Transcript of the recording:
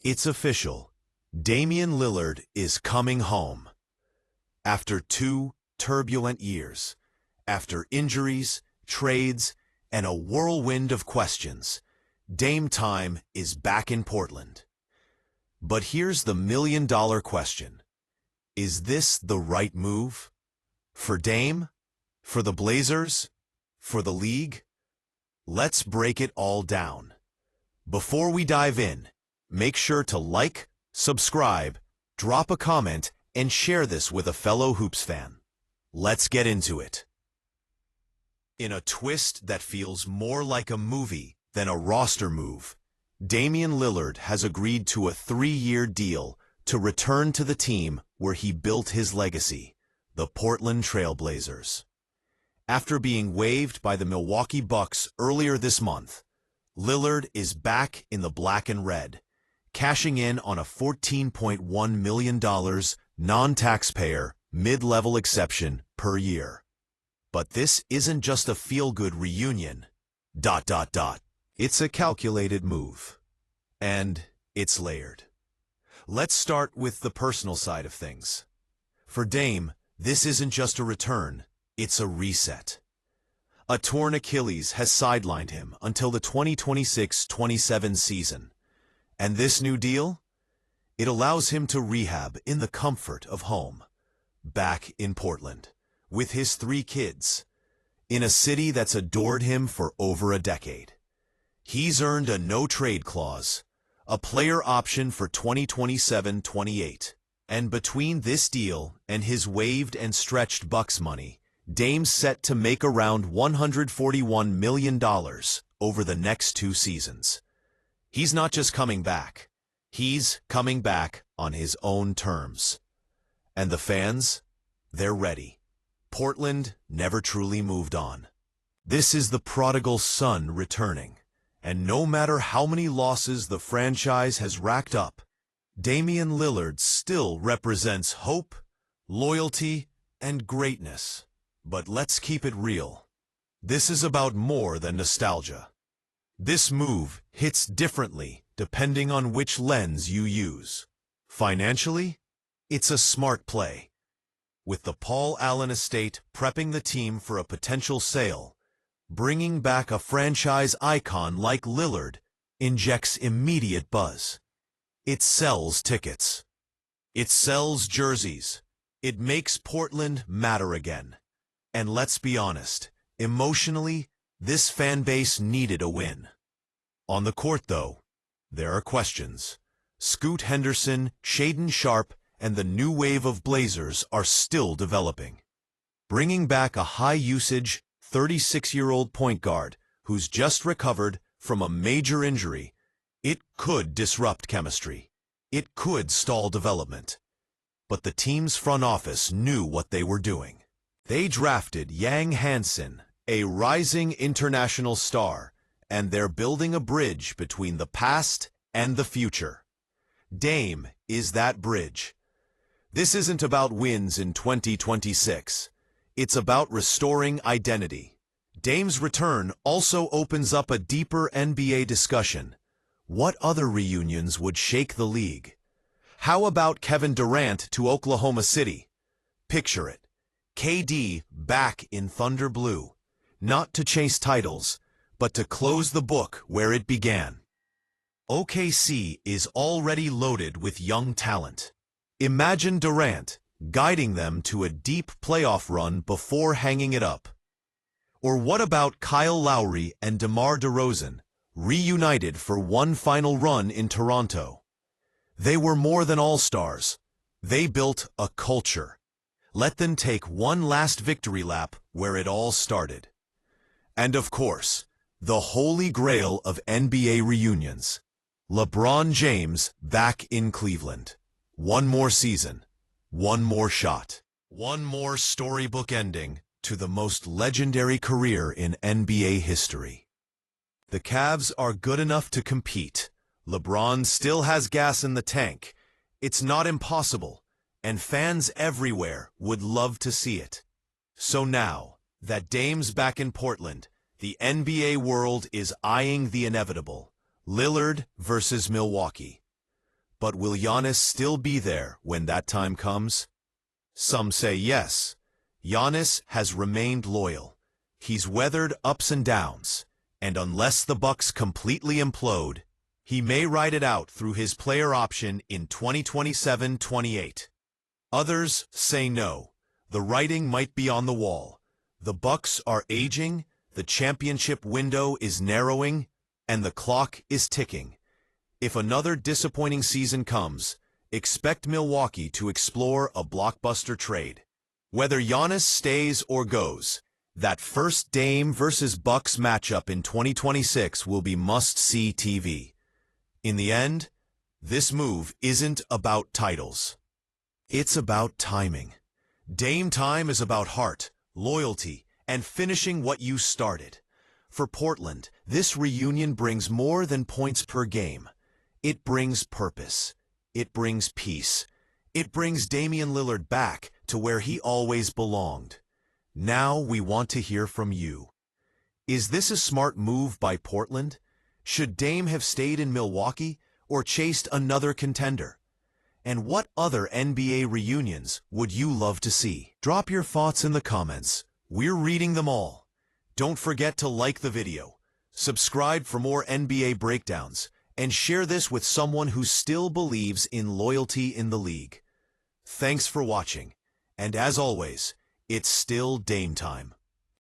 It's official. Damian Lillard is coming home. After 2 turbulent years, after injuries, trades, and a whirlwind of questions, Dame time is back in Portland. But here's the million-dollar question. Is this the right move? For Dame? For the Blazers? For the league? Let's break it all down. Before we dive in, make sure to like, subscribe, drop a comment, and share this with a fellow Hoops fan. Let's get into it. In a twist that feels more like a movie than a roster move, Damian Lillard has agreed to a 3-year deal to return to the team where he built his legacy, the Portland Trail Blazers. After being waived by the Milwaukee Bucks earlier this month, Lillard is back in the black and red, cashing in on a $14.1 million non-taxpayer mid-level exception per year. But this isn't just a feel-good reunion. It's a calculated move. And it's layered. Let's start with the personal side of things. For Dame, this isn't just a return, it's a reset. A torn Achilles has sidelined him until the 2026-27 season. And this new deal? It allows him to rehab in the comfort of home, back in Portland, with his 3 kids, in a city that's adored him for over a decade. He's earned a no-trade clause, a player option for 2027-28, and between this deal and his waived and stretched Bucks money, Dame's set to make around $141 million over the next 2 seasons. He's not just coming back. He's coming back on his own terms. And the fans? They're ready. Portland never truly moved on. This is the prodigal son returning. And no matter how many losses the franchise has racked up, Damian Lillard still represents hope, loyalty, and greatness. But let's keep it real. This is about more than nostalgia. This move hits differently depending on which lens you use. Financially, it's a smart play. With the Paul Allen estate prepping the team for a potential sale, bringing back a franchise icon like Lillard injects immediate buzz. It sells tickets. It sells jerseys. It makes Portland matter again. And let's be honest, emotionally, this fan base needed a win. On the court, though, there are questions. Scoot Henderson, Shaedon Sharpe, and the new wave of Blazers are still developing. Bringing back a high-usage, 36-year-old point guard who's just recovered from a major injury, it could disrupt chemistry. It could stall development. But the team's front office knew what they were doing. They drafted Yang Hansen, a rising international star, and they're building a bridge between the past and the future. Dame is that bridge. This isn't about wins in 2026. It's about restoring identity. Dame's return also opens up a deeper NBA discussion. What other reunions would shake the league? How about Kevin Durant to Oklahoma City? Picture it. KD back in Thunder Blue, not to chase titles, but to close the book where it began. OKC is already loaded with young talent. Imagine Durant guiding them to a deep playoff run before hanging it up. Or what about Kyle Lowry and DeMar DeRozan, reunited for one final run in Toronto? They were more than all-stars. They built a culture. Let them take one last victory lap where it all started. And of course, the holy grail of NBA reunions. LeBron James back in Cleveland. One more season, one more shot, one more storybook ending to the most legendary career in NBA history. The Cavs are good enough to compete. LeBron still has gas in the tank. It's not impossible, and fans everywhere would love to see it. So now that Dame's back in Portland, the NBA world is eyeing the inevitable. Lillard versus Milwaukee. But will Giannis still be there when that time comes? Some say yes. Giannis has remained loyal. He's weathered ups and downs, and unless the Bucks completely implode, he may ride it out through his player option in 2027-28. Others say no. The writing might be on the wall. The Bucks are aging, the championship window is narrowing, and the clock is ticking. If another disappointing season comes, expect Milwaukee to explore a blockbuster trade. Whether Giannis stays or goes, that first Dame versus Bucks matchup in 2026 will be must-see TV. In the end, this move isn't about titles. It's about timing. Dame time is about heart, loyalty, and finishing what you started. For Portland, this reunion brings more than points per game. It brings purpose. It brings peace. It brings Damian Lillard back to where he always belonged. Now we want to hear from you. Is this a smart move by Portland? Should Dame have stayed in Milwaukee or chased another contender? And what other NBA reunions would you love to see? Drop your thoughts in the comments. We're reading them all. Don't forget to like the video, subscribe for more NBA breakdowns, and share this with someone who still believes in loyalty in the league. Thanks for watching, and as always, it's still Dame time.